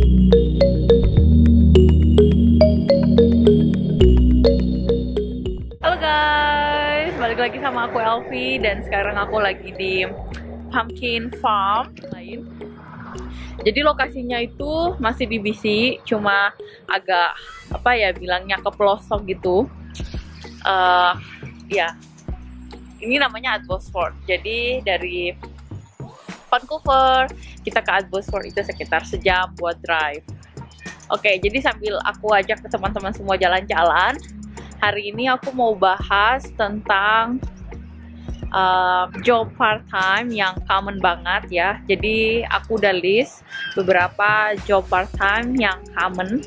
Halo guys, balik lagi sama aku Elvi dan sekarang aku lagi di Pumpkin Farm lain. Jadi lokasinya itu masih di BC, cuma agak apa ya bilangnya ke pelosok gitu. Ya, ini namanya Abbotsford. Jadi dari Vancouver kita ke Abbotsford itu sekitar sejam buat drive. Oke, jadi sambil aku ajak ke teman-teman semua jalan-jalan, hari ini aku mau bahas tentang job part-time yang common banget ya. Jadi aku udah list beberapa job part-time yang common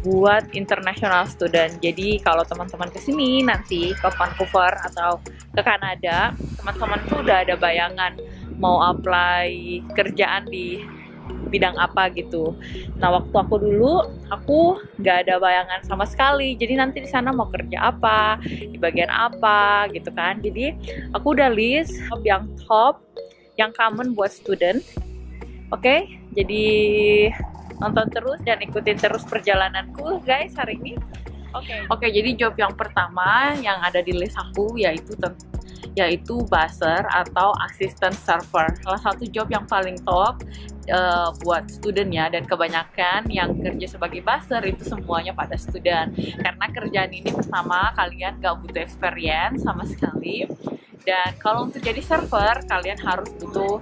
buat international student. Jadi kalau teman-teman kesini nanti ke Vancouver atau ke Kanada, teman-teman tuh udah ada bayangan mau apply kerjaan di bidang apa gitu. Nah waktu aku dulu, aku nggak ada bayangan sama sekali. Jadi nanti di sana mau kerja apa, di bagian apa gitu kan. Jadi aku udah list yang top, yang common buat student. Oke, jadi nonton terus dan ikutin terus perjalananku guys hari ini. Oke, jadi job yang pertama yang ada di list aku yaitu buzzer atau assistant server. Salah satu job yang paling top buat student ya, dan kebanyakan yang kerja sebagai buzzer itu semuanya pada student. Karena kerjaan ini pertama kalian gak butuh experience sama sekali. Dan kalau untuk jadi server, kalian harus butuh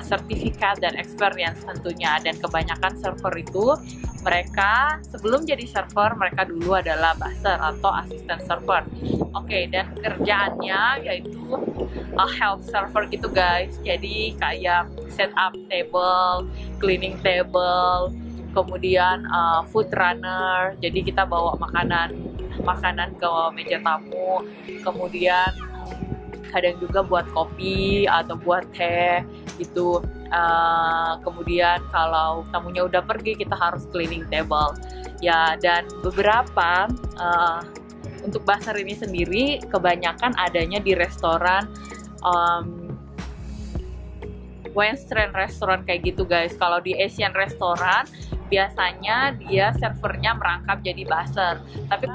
sertifikat dan experience tentunya. Dan kebanyakan server itu, mereka sebelum jadi server, mereka dulu adalah buzzer atau asisten server. Oke, dan kerjaannya yaitu help server gitu guys. Jadi kayak set up table, cleaning table, kemudian food runner. Jadi kita bawa makanan ke meja tamu, kemudian kadang juga buat kopi atau buat teh gitu. Kemudian kalau tamunya udah pergi, kita harus cleaning table ya. Dan beberapa untuk buzzer ini sendiri kebanyakan adanya di restoran, Western restoran kayak gitu guys. Kalau di Asian restoran biasanya dia servernya merangkap jadi buzzer, tapi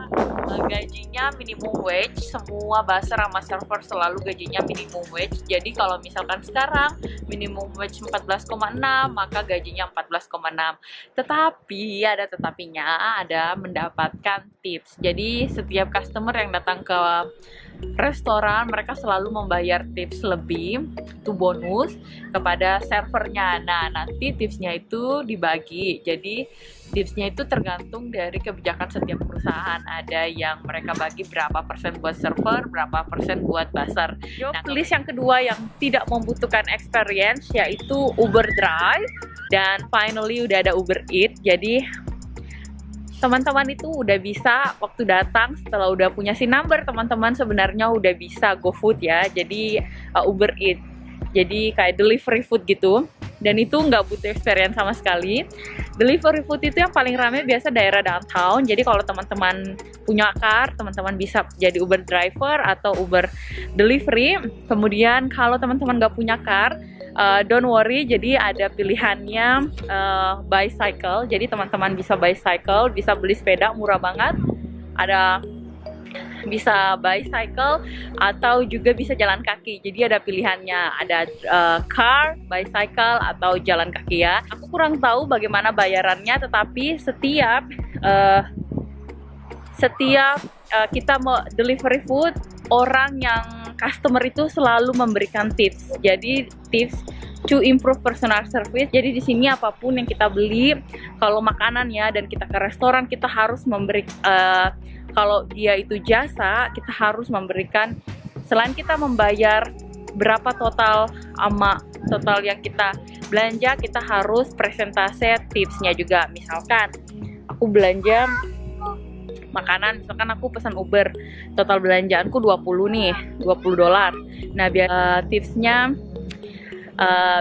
gajinya minimum wage. Semua buzzer sama server selalu gajinya minimum wage. Jadi kalau misalkan sekarang minimum wage 14,6, maka gajinya 14,6. Tetapi ada tetapinya, ada mendapatkan tips. Jadi setiap customer yang datang ke restoran, mereka selalu membayar tips lebih, itu bonus kepada servernya. Nah, nanti tipsnya itu dibagi. Jadi tipsnya itu tergantung dari kebijakan setiap perusahaan. Ada yang mereka bagi berapa persen buat server, berapa persen buat buzzer. Job list yang kedua yang tidak membutuhkan experience yaitu Uber Drive, dan finally udah ada Uber Eats. Jadi teman-teman itu udah bisa waktu datang setelah udah punya SIM number, teman-teman sebenarnya udah bisa GoFood ya. Jadi Uber Eats, jadi kayak delivery food gitu, dan itu nggak butuh experience sama sekali. Delivery food itu yang paling ramai biasa daerah downtown. Jadi kalau teman-teman punya car, teman-teman bisa jadi Uber driver atau Uber delivery. Kemudian kalau teman-teman nggak punya car, don't worry, jadi ada pilihannya bicycle. Jadi teman-teman bisa bicycle, bisa beli sepeda murah banget. Ada bisa bicycle atau juga bisa jalan kaki. Jadi ada pilihannya, ada car, bicycle atau jalan kaki ya. Aku kurang tahu bagaimana bayarannya, tetapi setiap kita mau delivery food, orang yang customer itu selalu memberikan tips. Jadi tips to improve personal service. Jadi di sini apapun yang kita beli, kalau makanan ya, dan kita ke restoran, kita harus memberi kalau dia itu jasa, kita harus memberikan, selain kita membayar berapa total yang kita belanja, kita harus presentase tipsnya juga. Misalkan aku belanja makanan, misalkan aku pesan Uber, total belanjaanku 20 nih, $20. Nah, biar tipsnya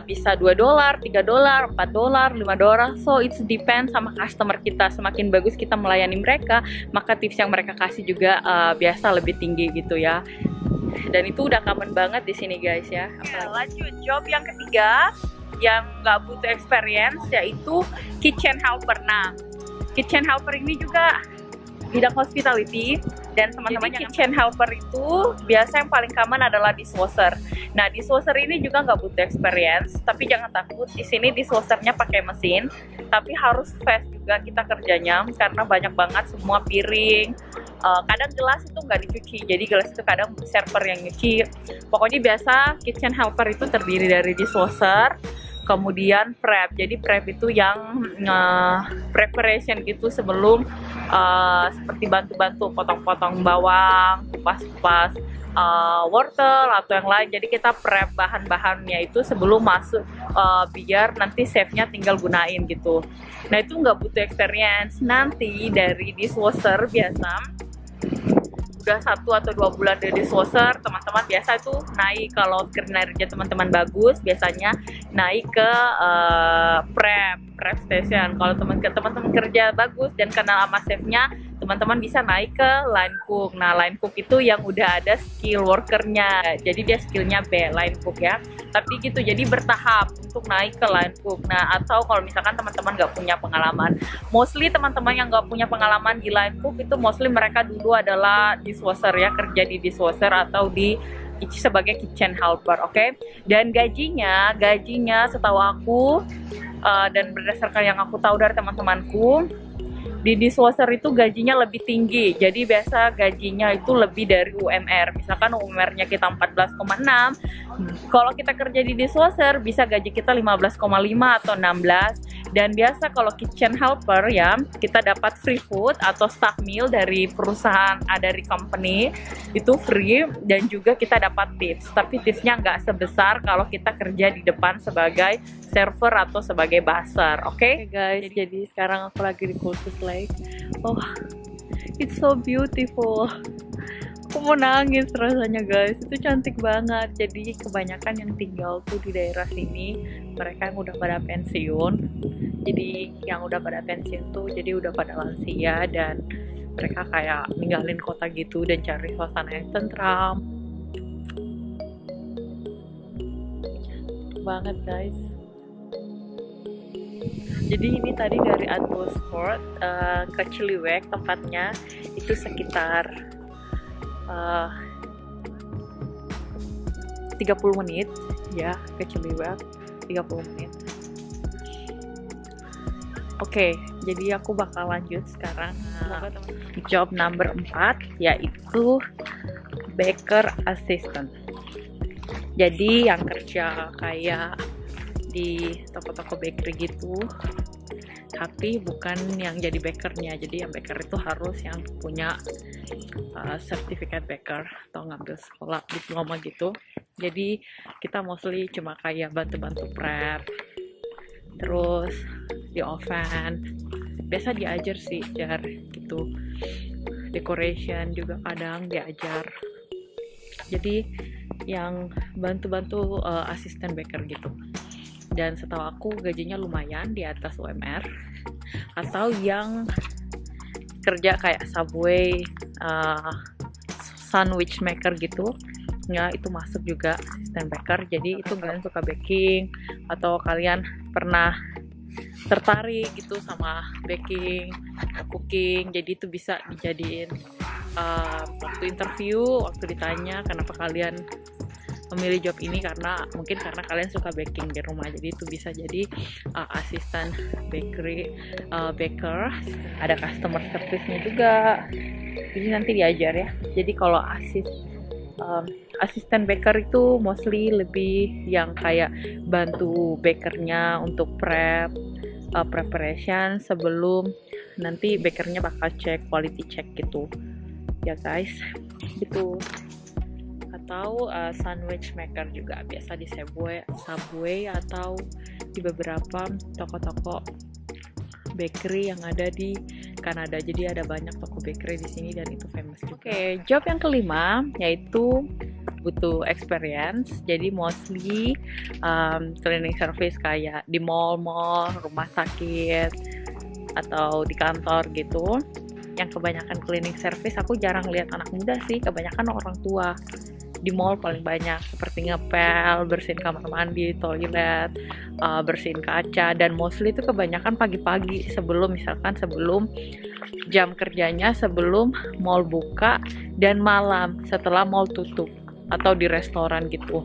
bisa $2, $3, $4, $5. So it depends sama customer kita. Semakin bagus kita melayani mereka, maka tips yang mereka kasih juga biasa lebih tinggi gitu ya. Dan itu udah common banget di sini guys ya. Lanjut job yang ketiga, yang nggak butuh experience, yaitu kitchen helper. Nah, kitchen helper ini juga bidang hospitality, dan teman-teman yang kitchen helper itu biasa yang paling common adalah dishwasher. Nah, dishwasher ini juga nggak butuh experience, tapi jangan takut, di sini dishwashernya pakai mesin, tapi harus fast juga kita kerjanya karena banyak banget semua piring. Kadang gelas itu nggak dicuci, jadi gelas itu kadang server yang nyuci. Pokoknya biasa kitchen helper itu terdiri dari dishwasher, kemudian prep. Jadi prep itu yang preparation gitu sebelum seperti bantu-bantu potong-potong bawang, kupas-kupas wortel atau yang lain. Jadi kita prep bahan-bahannya itu sebelum masuk, biar nanti chefnya tinggal gunain gitu. Nah, itu nggak butuh experience. Nanti dari dishwasher biasa udah 1 atau 2 bulan dari dishwasher, teman-teman biasa itu naik, kalau kinerja teman-teman bagus biasanya naik ke prep station. Kalau teman-teman kerja bagus dan kenal sama chefnya, teman-teman bisa naik ke line cook. Nah, line cook itu yang udah ada skill workernya, jadi dia skillnya B, line cook ya. Tapi gitu, jadi bertahap untuk naik ke line cook. Nah, atau kalau misalkan teman-teman nggak punya pengalaman, mostly teman-teman yang nggak punya pengalaman di line cook itu mostly mereka dulu adalah dishwasher ya, kerja di dishwasher atau di sebagai kitchen helper, oke? Dan gajinya setahu aku, dan berdasarkan yang aku tahu dari teman-temanku, di dishwasher itu gajinya lebih tinggi. Jadi biasa gajinya itu lebih dari UMR. Misalkan UMR-nya kita 14,6, kalau kita kerja di dishwasher bisa gaji kita 15,5 atau 16. Dan biasa kalau kitchen helper ya, kita dapat free food atau staff meal dari perusahaan, dari company, itu free, dan juga kita dapat tips. Tapi tipsnya nggak sebesar kalau kita kerja di depan sebagai server atau sebagai buzzer, oke? Guys, jadi sekarang aku lagi di Cultus Lake. Oh, it's so beautiful. Aku mau nangis rasanya guys, itu cantik banget. Jadi kebanyakan yang tinggal tuh di daerah sini mereka yang udah pada pensiun. Jadi yang udah pada pensiun tuh jadi udah pada lansia, dan mereka kayak ninggalin kota gitu dan cari suasana yang tentram. Cantik banget guys. Jadi ini tadi dari Adbosport ke Ciliweg tempatnya itu sekitar 30 menit ya, ke Ciliweg 30 menit. Oke, jadi aku bakal lanjut sekarang job number 4, yaitu baker assistant. Jadi yang kerja kayak di toko-toko bakery gitu, tapi bukan yang jadi bakernya. Jadi yang baker itu harus yang punya sertifikat baker atau ngambil sekolah diploma gitu. Jadi kita mostly cuma kayak bantu-bantu prep, terus di oven, biasa diajar sih gitu, decoration juga kadang diajar. Jadi yang bantu-bantu asisten baker gitu. Dan setahu aku gajinya lumayan di atas UMR. Atau yang kerja kayak Subway, sandwich maker gitu ya, itu masuk juga asisten baker. Jadi itu kalian suka baking atau kalian pernah tertarik gitu sama baking, cooking, jadi itu bisa dijadiin waktu interview, waktu ditanya kenapa kalian memilih job ini, karena mungkin karena kalian suka baking di rumah. Jadi itu bisa jadi asisten bakery, baker. Ada customer service-nya juga, jadi nanti diajar ya. Jadi kalau asisten baker itu mostly lebih yang kayak bantu bakernya untuk preparation sebelum nanti bakernya bakal cek quality check gitu ya guys, gitu. Atau sandwich maker juga biasa di Subway atau di beberapa toko-toko bakery yang ada di Kanada. Jadi ada banyak toko bakery di sini dan itu famous juga. Oke, job yang kelima yaitu butuh experience. Jadi mostly cleaning service kayak di mall, rumah sakit, atau di kantor gitu. Yang kebanyakan cleaning service aku jarang lihat anak muda sih, kebanyakan orang tua. di mall paling banyak, seperti ngepel, bersihin kamar mandi, toilet, bersihin kaca, dan mostly itu kebanyakan pagi-pagi sebelum jam kerjanya, sebelum mall buka, dan malam setelah mall tutup atau di restoran gitu.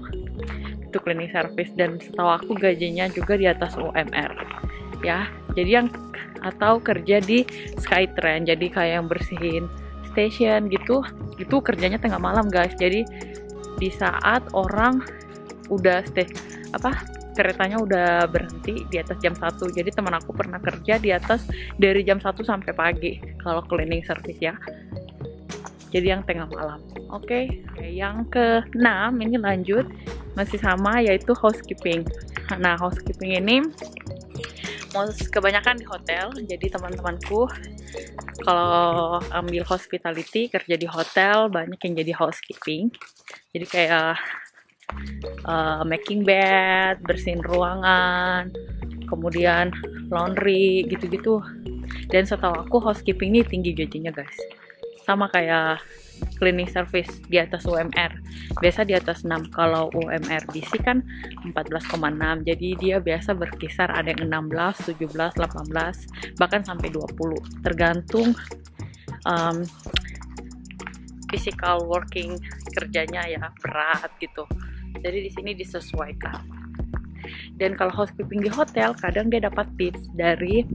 Itu cleaning service, dan setahu aku gajinya juga di atas UMR ya. Jadi yang atau kerja di Skytrain, jadi kayak yang bersihin station gitu, itu kerjanya tengah malam guys. Jadi di saat orang udah keretanya udah berhenti di atas jam 1. Jadi teman aku pernah kerja di atas dari jam 1 sampai pagi kalau cleaning service ya. Jadi yang tengah malam. Oke, yang ke-6 ini lanjut, masih sama, yaitu housekeeping. Nah, housekeeping ini kebanyakan di hotel. Jadi teman-temanku kalau ambil hospitality, kerja di hotel, banyak yang jadi housekeeping. Jadi kayak making bed, bersihin ruangan, kemudian laundry gitu-gitu. Dan setahu aku housekeeping ini tinggi gajinya guys, sama kayak cleaning service, di atas UMR, biasa di atas 6. Kalau UMR DC kan 14,6, jadi dia biasa berkisar ada yang 16, 17, 18, bahkan sampai 20, tergantung physical working kerjanya ya, berat gitu. Jadi di sini disesuaikan. Dan kalau housekeeping di hotel, kadang dia dapat tips dari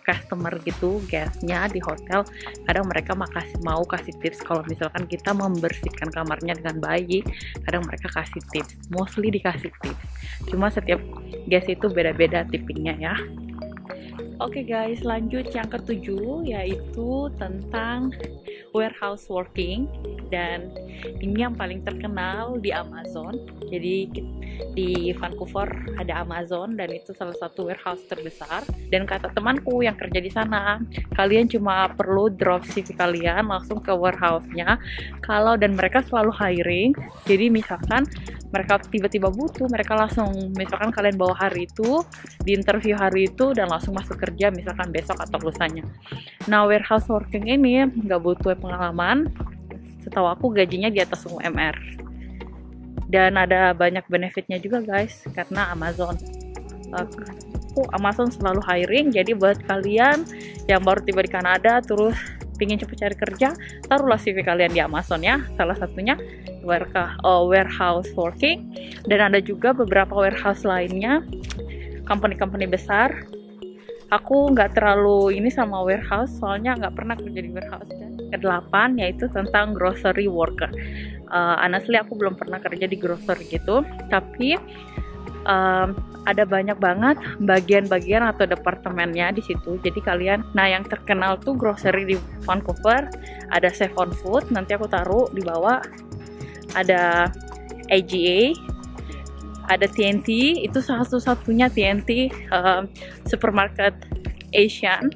customer gitu, guestnya di hotel. Kadang mereka mau kasih tips kalau misalkan kita membersihkan kamarnya dengan baik. Kadang mereka kasih tips, mostly dikasih tips. Cuma setiap guest itu beda-beda tippingnya ya. Oke guys, lanjut yang ke-7, yaitu tentang warehouse working. Dan ini yang paling terkenal di Amazon. Jadi di Vancouver ada Amazon, dan itu salah satu warehouse terbesar. Dan kata temanku yang kerja di sana, kalian cuma perlu drop CV kalian langsung ke warehouse-nya. Dan mereka selalu hiring. Jadi misalkan mereka tiba-tiba butuh, mereka langsung, misalkan kalian bawa hari itu, di interview hari itu, dan langsung masuk kerja misalkan besok atau lusanya. Nah, warehouse working ini nggak butuh pengalaman. Setahu aku gajinya di atas UMR. Dan ada banyak benefitnya juga guys, karena Amazon selalu hiring. Jadi buat kalian yang baru tiba di Kanada terus pingin cepet cari kerja, taruhlah CV kalian di Amazon ya. Salah satunya warehouse working. Dan ada juga beberapa warehouse lainnya, company-company besar. Aku nggak terlalu ini sama warehouse, soalnya nggak pernah kerja di warehouse. Dan ke-8 yaitu tentang grocery worker. Honestly aku belum pernah kerja di grocery gitu, tapi ada banyak banget bagian-bagian atau departemennya di situ. Jadi yang terkenal tuh grocery di Vancouver, ada Save on Food, nanti aku taruh di bawah. Ada AGA, ada TNT, itu satu-satunya TNT supermarket Asian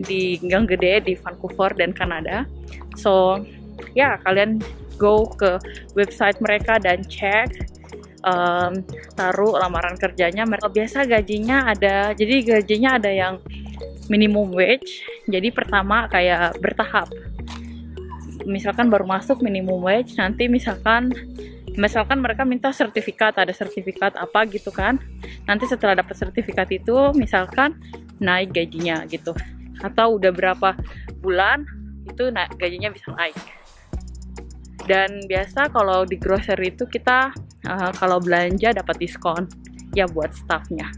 di Gang Gede di Vancouver dan Kanada. So ya, kalian go ke website mereka dan cek, taruh lamaran kerjanya. Mereka biasa gajinya ada yang minimum wage. Jadi pertama kayak bertahap, misalkan baru masuk minimum wage, nanti misalkan mereka minta sertifikat, ada sertifikat apa gitu kan. Nanti setelah dapat sertifikat itu misalkan naik gajinya gitu. Atau udah berapa bulan itu gajinya bisa naik. Dan biasa kalau di grocery itu kita kalau belanja dapat diskon ya buat staffnya.